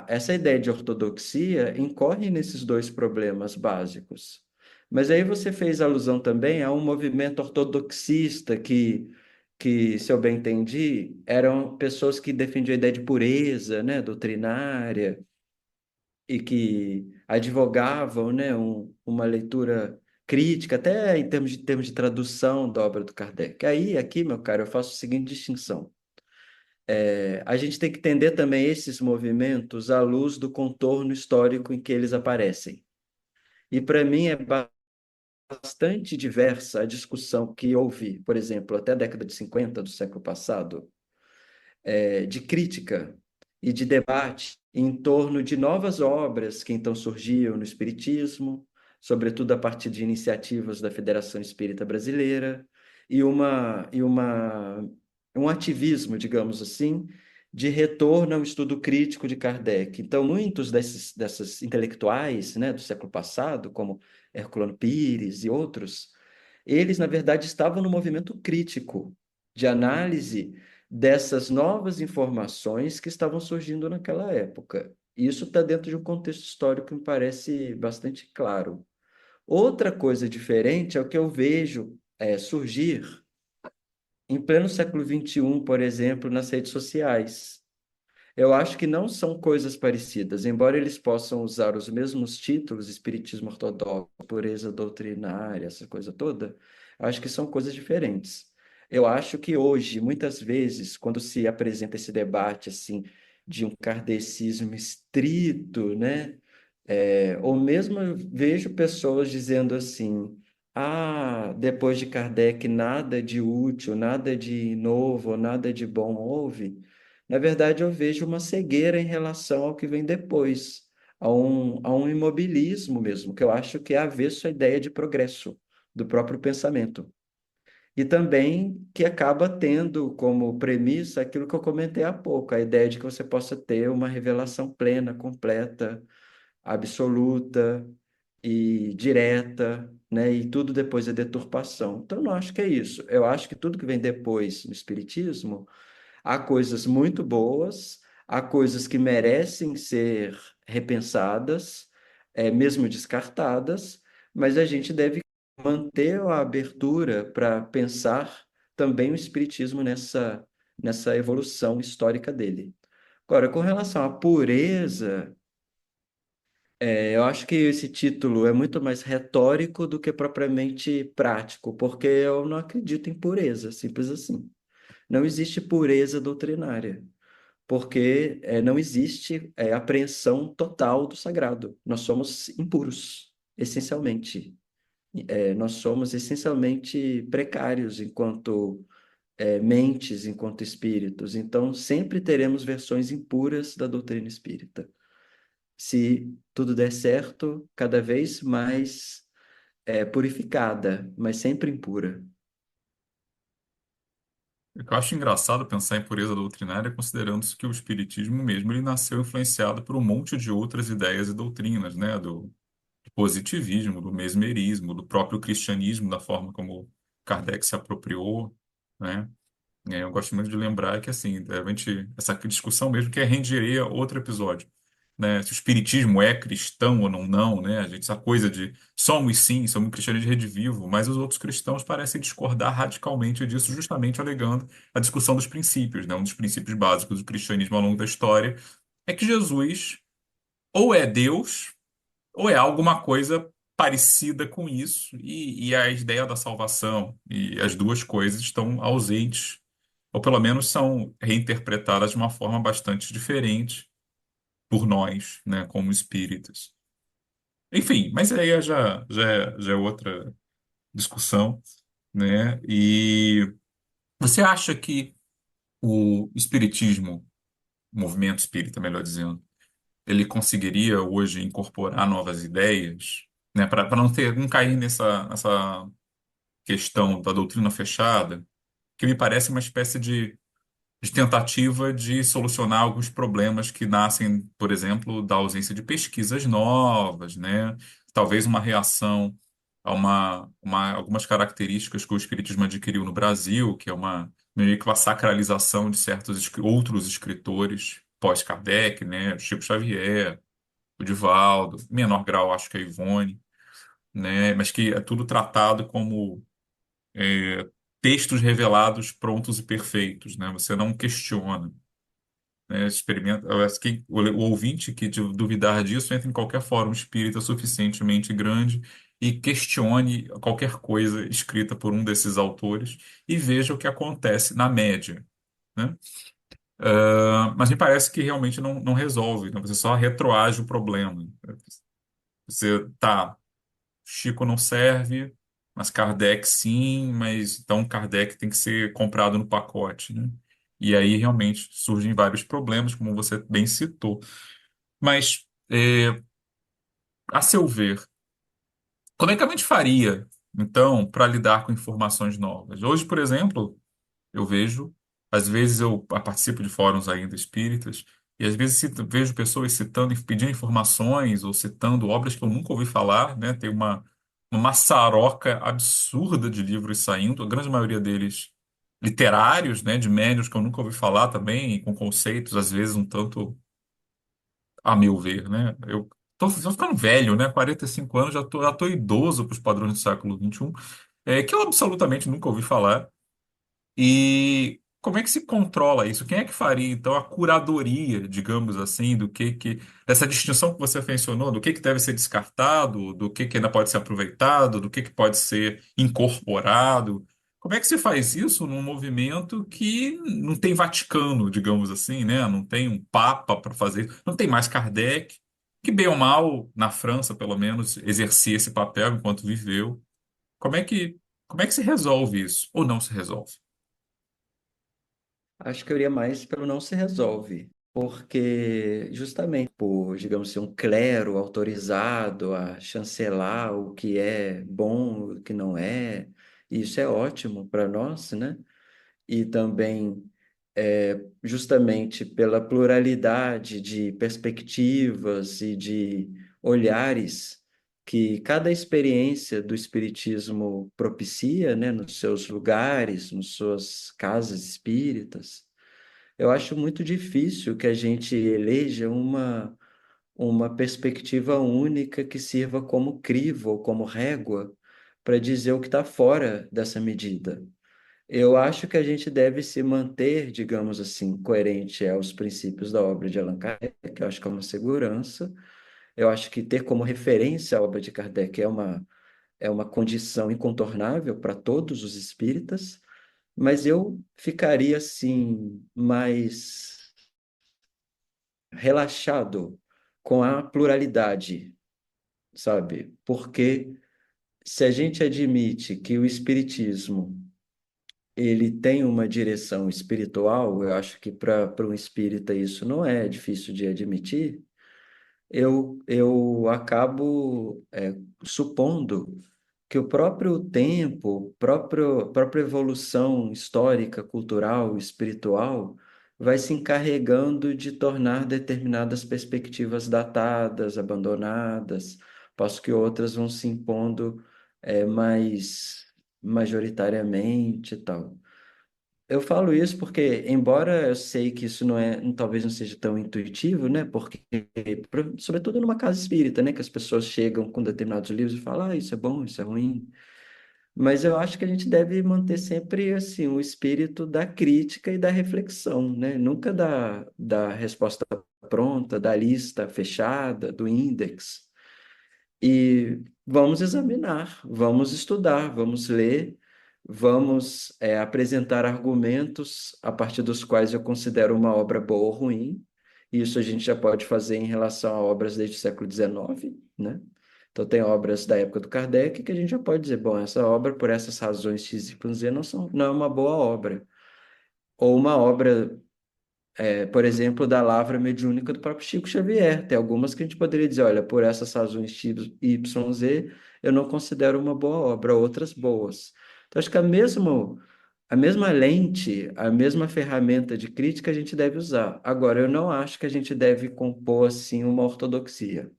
essa ideia de ortodoxia incorre nesses dois problemas básicos. Mas aí você fez alusão também a um movimento ortodoxista que, se eu bem entendi, eram pessoas que defendiam a ideia de pureza, né, doutrinária, e que advogavam, né, uma leitura crítica, até em termos de tradução da obra do Kardec. Aí, aqui, meu caro, eu faço a seguinte distinção. A gente tem que entender também esses movimentos à luz do contorno histórico em que eles aparecem. E para mim é bastante diversa a discussão que houve, por exemplo, até a década de 50 do século passado, de crítica e de debate em torno de novas obras que então surgiam no Espiritismo, sobretudo a partir de iniciativas da Federação Espírita Brasileira, e um ativismo, digamos assim, de retorno ao estudo crítico de Kardec. Então, muitos dessas intelectuais, né, do século passado, como Herculano Pires e outros, eles, na verdade, estavam no movimento crítico de análise dessas novas informações que estavam surgindo naquela época. Isso está dentro de um contexto histórico que me parece bastante claro. Outra coisa diferente é o que eu vejo surgir em pleno século XXI, por exemplo, nas redes sociais. Eu acho que não são coisas parecidas, embora eles possam usar os mesmos títulos, espiritismo ortodoxo, pureza doutrinária, essa coisa toda, acho que são coisas diferentes. Eu acho que hoje, muitas vezes, quando se apresenta esse debate assim de um kardecismo estrito, né? Ou mesmo eu vejo pessoas dizendo assim: ah, depois de Kardec nada de útil, nada de novo, nada de bom houve. Na verdade, eu vejo uma cegueira em relação ao que vem depois, a um imobilismo mesmo, que eu acho que é avesso à ideia de progresso do próprio pensamento. E também que acaba tendo como premissa aquilo que eu comentei há pouco, a ideia de que você possa ter uma revelação plena, completa, absoluta e direta, né? E tudo depois é deturpação. Então, eu não acho que é isso. Eu acho que tudo que vem depois no Espiritismo, há coisas muito boas, há coisas que merecem ser repensadas, mesmo descartadas, mas a gente deve manter a abertura para pensar também o Espiritismo nessa evolução histórica dele. Agora, com relação à pureza, eu acho que esse título é muito mais retórico do que propriamente prático, porque eu não acredito em pureza, simples assim. Não existe pureza doutrinária, porque não existe apreensão total do sagrado. Nós somos impuros, essencialmente. Nós somos essencialmente precários enquanto mentes, enquanto espíritos. Então, sempre teremos versões impuras da doutrina espírita. Se tudo der certo, cada vez mais purificada, mas sempre impura. O que eu acho engraçado pensar em pureza doutrinária, considerando-se que o espiritismo mesmo ele nasceu influenciado por um monte de outras ideias e doutrinas, né? Do positivismo, do mesmerismo, do próprio cristianismo, da forma como Kardec se apropriou, né? Eu gosto muito de lembrar que, assim, essa discussão mesmo que renderia outro episódio, né? Se o espiritismo é cristão ou não, não, né? A gente, essa coisa de somos sim, somos cristianos de rede vivo, mas os outros cristãos parecem discordar radicalmente disso, justamente alegando a discussão dos princípios, né? Um dos princípios básicos do cristianismo ao longo da história é que Jesus ou é Deus ou é alguma coisa parecida com isso, e a ideia da salvação e as duas coisas estão ausentes, ou pelo menos são reinterpretadas de uma forma bastante diferente por nós, né, como espíritas. Enfim, mas aí já é outra discussão, né? E você acha que o espiritismo, o movimento espírita, melhor dizendo, ele conseguiria hoje incorporar novas ideias, né, para não cair nessa questão da doutrina fechada, que me parece uma espécie de tentativa de solucionar alguns problemas que nascem, por exemplo, da ausência de pesquisas novas, né? Talvez uma reação a algumas características que o Espiritismo adquiriu no Brasil, que é meio que uma sacralização de certos outros escritores pós-Kardec, né? Chico Xavier, o Divaldo, em menor grau, acho que a Ivone, né? Mas que é tudo tratado como textos revelados prontos e perfeitos, né? Você não questiona, né? Experimenta, eu acho que o ouvinte que duvidar disso entra em qualquer fórum espírita suficientemente grande e questione qualquer coisa escrita por um desses autores e veja o que acontece na média, né? Mas me parece que realmente não resolve, né? Você só retroage o problema. Você tá, Chico não serve, mas Kardec sim, mas então Kardec tem que ser comprado no pacote, né? E aí realmente surgem vários problemas, como você bem citou. Mas, a seu ver, como é que a gente faria, então, para lidar com informações novas? Hoje, por exemplo, eu vejo, às vezes eu participo de fóruns ainda espíritas, e às vezes vejo pessoas citando, pedindo informações ou citando obras que eu nunca ouvi falar, né? Tem uma maçaroca absurda de livros saindo, a grande maioria deles literários, né? De médiuns que eu nunca ouvi falar também, e com conceitos, às vezes, um tanto, a meu ver, né? Eu tô ficando velho, né? 45 anos, já tô idoso para os padrões do século XXI, que eu absolutamente nunca ouvi falar. E como é que se controla isso? Quem é que faria, então, a curadoria, digamos assim, dessa distinção que você mencionou, do que deve ser descartado, do que ainda pode ser aproveitado, do que pode ser incorporado? Como é que se faz isso num movimento que não tem Vaticano, digamos assim, né? Não tem um Papa para fazer, não tem mais Kardec, que bem ou mal, na França, pelo menos, exercia esse papel enquanto viveu. Como é que, como é que se resolve isso? Ou não se resolve? Acho que eu iria mais pelo não se resolve, porque justamente por, digamos assim, um clero autorizado a chancelar o que é bom, o que não é, isso é ótimo para nós, né? E também justamente pela pluralidade de perspectivas e de olhares que cada experiência do Espiritismo propicia, né, nos seus lugares, nas suas casas espíritas. Eu acho muito difícil que a gente eleja uma perspectiva única que sirva como crivo ou como régua para dizer o que está fora dessa medida. Eu acho que a gente deve se manter, digamos assim, coerente aos princípios da obra de Allan Kardec, que eu acho que é uma segurança. Eu acho que ter como referência a obra de Kardec é uma condição incontornável para todos os espíritas, mas eu ficaria, assim, mais relaxado com a pluralidade, sabe? Porque se a gente admite que o espiritismo ele tem uma direção espiritual, eu acho que para um espírita isso não é difícil de admitir, eu acabo supondo que o próprio tempo, própria evolução histórica, cultural, espiritual, vai se encarregando de tornar determinadas perspectivas datadas, abandonadas, passo que outras vão se impondo mais majoritariamente e tal. Eu falo isso porque, embora eu sei que isso não é, talvez não seja tão intuitivo, né? Porque, sobretudo numa casa espírita, né? Que as pessoas chegam com determinados livros e falam, ah, isso é bom, isso é ruim. Mas eu acho que a gente deve manter sempre, assim, o espírito da crítica e da reflexão, né? Nunca da resposta pronta, da lista fechada, do índex. E vamos examinar, vamos estudar, vamos ler, vamos apresentar argumentos a partir dos quais eu considero uma obra boa ou ruim. Isso a gente já pode fazer em relação a obras desde o século XIX, né? Então, tem obras da época do Kardec que a gente já pode dizer, bom, essa obra, por essas razões X, Y, Z, não é uma boa obra. Ou uma obra Por exemplo, da Lavra Mediúnica do próprio Chico Xavier. Tem algumas que a gente poderia dizer, olha, por essas razões X, Y, Z, eu não considero uma boa obra, outras boas. Então, acho que a mesma lente, a mesma ferramenta de crítica a gente deve usar. Agora, eu não acho que a gente deve compor, assim, uma ortodoxia,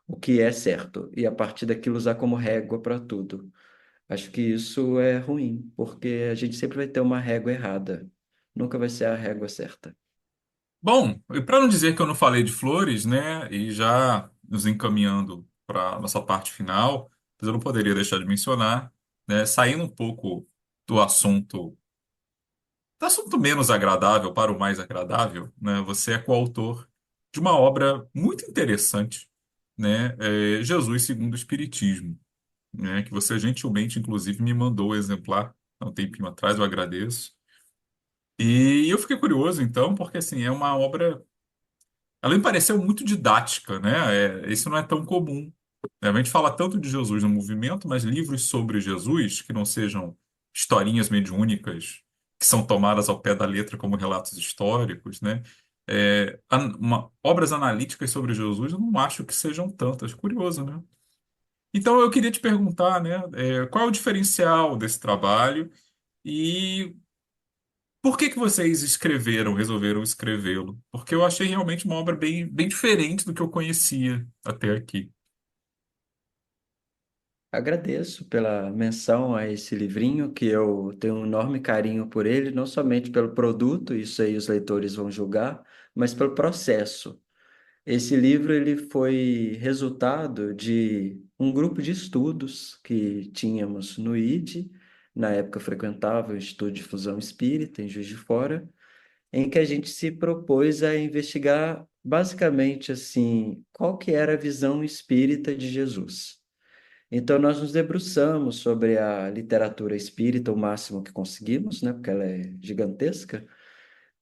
o que é certo, e a partir daquilo usar como régua para tudo. Acho que isso é ruim, porque a gente sempre vai ter uma régua errada. Nunca vai ser a régua certa. Bom, e para não dizer que eu não falei de flores, né, e já nos encaminhando para a nossa parte final, mas eu não poderia deixar de mencionar, né, saindo um pouco do assunto menos agradável para o mais agradável, né, você é coautor de uma obra muito interessante, né, Jesus segundo o Espiritismo, né, que você gentilmente, inclusive, me mandou o exemplar há um tempinho atrás, eu agradeço. E eu fiquei curioso, então, porque assim, é uma obra. Ela me pareceu muito didática, né? Isso não é tão comum. A gente fala tanto de Jesus no movimento, mas livros sobre Jesus, que não sejam historinhas mediúnicas, que são tomadas ao pé da letra como relatos históricos, né? Obras analíticas sobre Jesus, eu não acho que sejam tantas. Curioso, né? Então eu queria te perguntar, né? Qual é o diferencial desse trabalho e por que que vocês resolveram escrevê-lo? Porque eu achei realmente uma obra bem diferente do que eu conhecia até aqui. Agradeço pela menção a esse livrinho, que eu tenho um enorme carinho por ele, não somente pelo produto, isso aí os leitores vão julgar, mas pelo processo. Esse livro ele foi resultado de um grupo de estudos que tínhamos no ID, na época eu frequentava o Instituto de Difusão Espírita, em Juiz de Fora, em que a gente se propôs a investigar basicamente assim, qual que era a visão espírita de Jesus. Então, nós nos debruçamos sobre a literatura espírita o máximo que conseguimos, né, porque ela é gigantesca,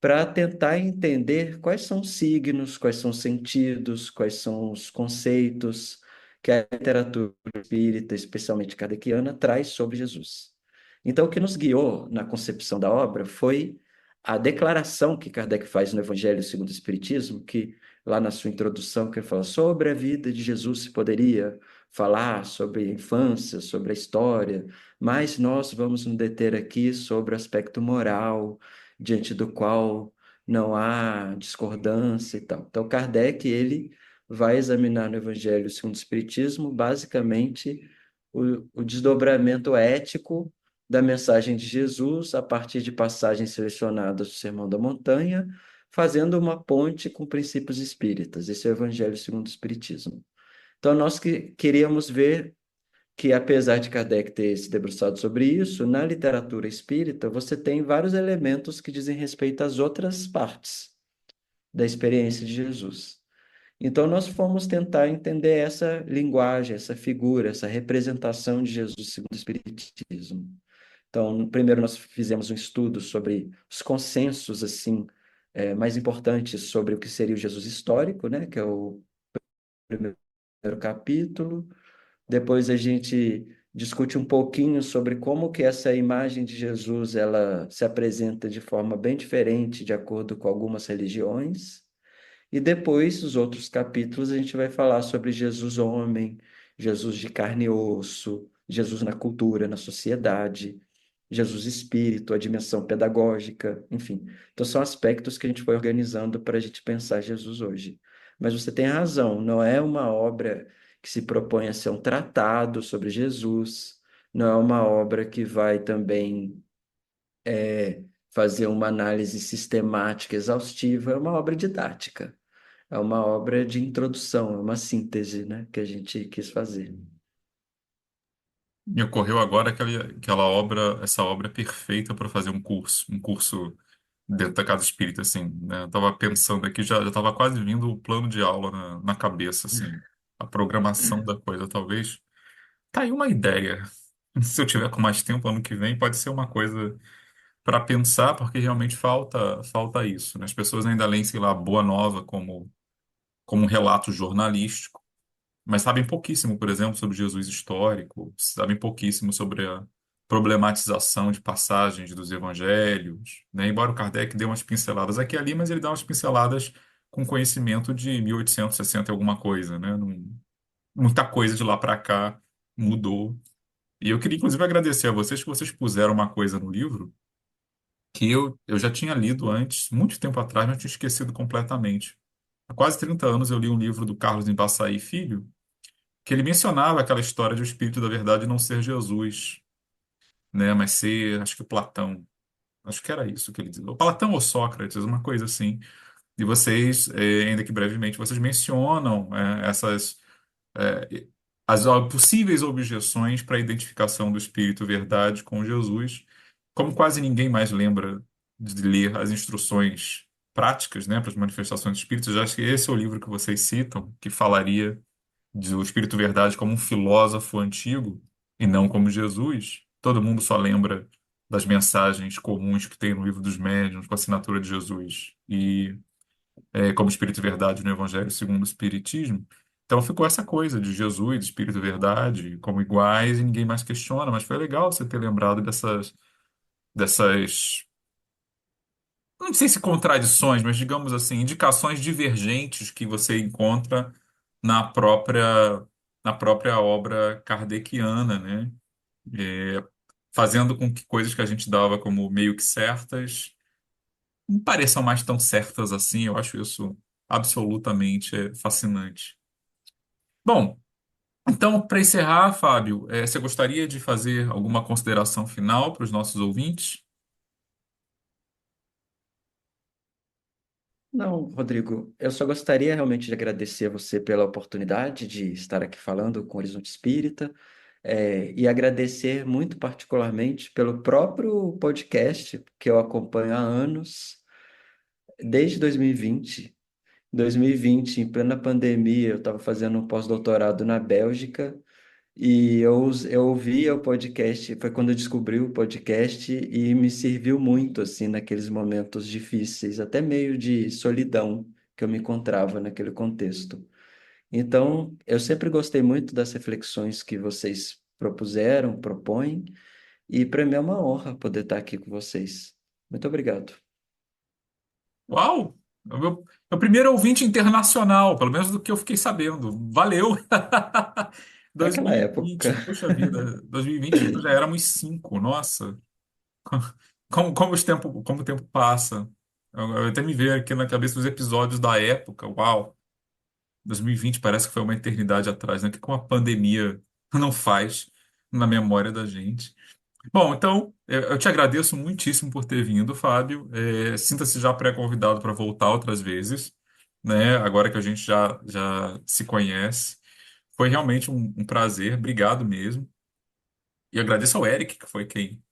para tentar entender quais são os signos, quais são os sentidos, quais são os conceitos que a literatura espírita, especialmente kardeciana, traz sobre Jesus. Então, o que nos guiou na concepção da obra foi a declaração que Kardec faz no Evangelho segundo o Espiritismo, que lá na sua introdução, que ele fala sobre a vida de Jesus, se poderia falar sobre a infância, sobre a história, mas nós vamos nos deter aqui sobre o aspecto moral, diante do qual não há discordância e tal. Então, Kardec, ele vai examinar no Evangelho segundo o Espiritismo, basicamente, o desdobramento ético da mensagem de Jesus a partir de passagens selecionadas do Sermão da Montanha, fazendo uma ponte com princípios espíritas. Esse é o Evangelho segundo o Espiritismo. Então, nós queríamos ver que, apesar de Kardec ter se debruçado sobre isso, na literatura espírita você tem vários elementos que dizem respeito às outras partes da experiência de Jesus. Então, nós fomos tentar entender essa linguagem, essa figura, essa representação de Jesus segundo o Espiritismo. Então, primeiro nós fizemos um estudo sobre os consensos assim mais importantes sobre o que seria o Jesus histórico, né, que é o primeiro capítulo. Depois a gente discute um pouquinho sobre como que essa imagem de Jesus ela se apresenta de forma bem diferente de acordo com algumas religiões. E depois, os outros capítulos, a gente vai falar sobre Jesus homem, Jesus de carne e osso, Jesus na cultura, na sociedade, Jesus espírito, a dimensão pedagógica, enfim. Então, são aspectos que a gente foi organizando para a gente pensar Jesus hoje. Mas você tem razão, não é uma obra que se propõe a ser um tratado sobre Jesus, não é uma obra que vai também fazer uma análise sistemática, exaustiva, é uma obra didática. É uma obra de introdução, é uma síntese, né, que a gente quis fazer. Me ocorreu agora aquela obra, essa obra é perfeita para fazer um curso dentro da Casa Espírita, assim, né? Eu tava pensando aqui, já estava quase vindo o plano de aula na cabeça, assim, a programação da coisa, talvez. Tá aí uma ideia. Se eu tiver com mais tempo ano que vem, pode ser uma coisa para pensar, porque realmente falta isso, né? As pessoas ainda leem, sei lá, Boa Nova como um relato jornalístico, mas sabem pouquíssimo, por exemplo, sobre Jesus histórico, sabem pouquíssimo sobre problematização de passagens dos evangelhos, né? Embora o Kardec dê umas pinceladas aqui e ali, mas ele dá umas pinceladas com conhecimento de 1860 e alguma coisa, né? Muita coisa de lá para cá mudou. E eu queria, inclusive, agradecer a vocês que vocês puseram uma coisa no livro que eu já tinha lido antes, muito tempo atrás, mas tinha esquecido completamente. Há quase 30 anos eu li um livro do Carlos Embaçaí Filho, que ele mencionava aquela história de o Espírito da Verdade não ser Jesus, né, mas ser, acho que Platão. Acho que era isso que ele dizia. Ou Platão ou Sócrates, uma coisa assim. E vocês, ainda que brevemente, vocês mencionam eh, possíveis objeções para a identificação do Espírito Verdade com Jesus. Como quase ninguém mais lembra de ler as instruções práticas, né, para as manifestações do Espírito, eu já acho que esse é o livro que vocês citam, que falaria do Espírito Verdade como um filósofo antigo e não como Jesus. Todo mundo só lembra das mensagens comuns que tem no livro dos médiuns com a assinatura de Jesus e como Espírito Verdade no Evangelho segundo o Espiritismo. Então ficou essa coisa de Jesus, Espírito Verdade, como iguais e ninguém mais questiona, mas foi legal você ter lembrado dessas, não sei se contradições, mas digamos assim, indicações divergentes que você encontra na própria, na própria obra kardeciana, né? É, fazendo com que coisas que a gente dava como meio que certas não pareçam mais tão certas assim. Eu acho isso absolutamente fascinante. Bom, então, para encerrar, Fábio, você gostaria de fazer alguma consideração final para os nossos ouvintes? Não, Rodrigo, eu só gostaria realmente de agradecer a você pela oportunidade de estar aqui falando com o Horizonte Espírita, e agradecer muito particularmente pelo próprio podcast que eu acompanho há anos, desde 2020. 2020, em plena pandemia, eu estava fazendo um pós-doutorado na Bélgica e eu ouvia o podcast, foi quando eu descobri o podcast e me serviu muito, assim, naqueles momentos difíceis, até meio de solidão que eu me encontrava naquele contexto. Então, eu sempre gostei muito das reflexões que vocês propuseram, propõem, e para mim é uma honra poder estar aqui com vocês. Muito obrigado. Uau! É o primeiro ouvinte internacional, pelo menos do que eu fiquei sabendo. Valeu! Naquela época. 2020, poxa vida, 2020 já éramos cinco, nossa. Como o tempo passa. Eu até me vejo aqui na cabeça os episódios da época. Uau! 2020 parece que foi uma eternidade atrás, né? O que que uma pandemia não faz na memória da gente? Bom, então, eu te agradeço muitíssimo por ter vindo, Fábio. Sinta-se já pré-convidado para voltar outras vezes, né? Agora que a gente já se conhece. Foi realmente um prazer, obrigado mesmo. E agradeço ao Eric, que foi quem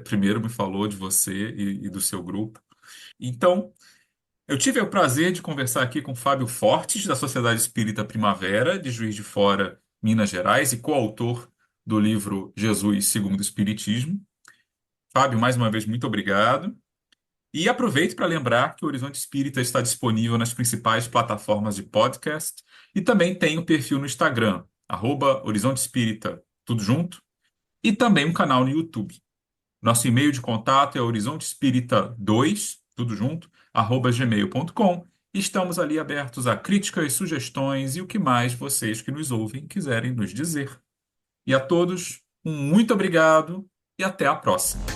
primeiro me falou de você e do seu grupo. Então, eu tive o prazer de conversar aqui com Fábio Fortes, da Sociedade Espírita Primavera, de Juiz de Fora, Minas Gerais, e coautor do livro Jesus segundo o Espiritismo. Fábio, mais uma vez, muito obrigado. E aproveito para lembrar que o Horizonte Espírita está disponível nas principais plataformas de podcast e também tem o perfil no Instagram, Horizonte Espírita, tudo junto, e também um canal no YouTube. Nosso e-mail de contato é horizontespírita2, tudo junto, @gmail.com. Estamos ali abertos a críticas, sugestões e o que mais vocês que nos ouvem quiserem nos dizer. E a todos, um muito obrigado e até a próxima.